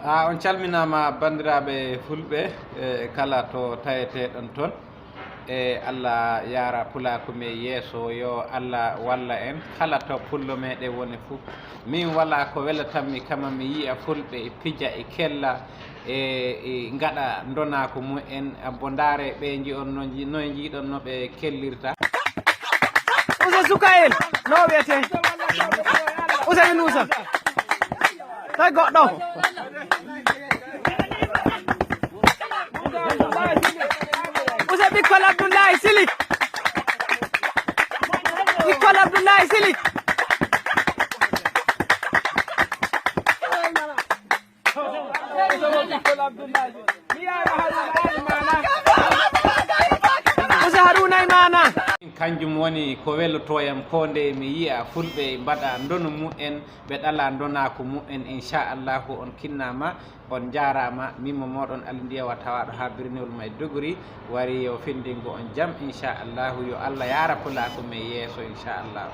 On calminama bandiraɓe fulɓe kala to taweteɗon toon e Allah yara pulaku me yeeso yo Allah walla en kala to pullo meɗen woni foof min wala ko welatanmi kama mi yiya fulɓe pija e kella e gaɗa donako mumen bo daare ɓe jion noye jiiɗon no ɓe kellirta usa suka en no wiyete usa min usa tawi goɗɗo usa ɓikkol Abdoullahi Silik ɓikkol Abdoullahi Silik usa Haruna e mana kanjum woni ko wellotoyam ko nde mi yiya fulɓe mbaɗa ndonu mumen ɓe ɗala donako mumen inchallahu on kinnama on jarama mimmo moɗon Ali Ndiawa tawaɗo ha birniwol ma e Dogori wari yo findingo on jaam inchallahu yo Allah yara pulaku me yeeso inchallahu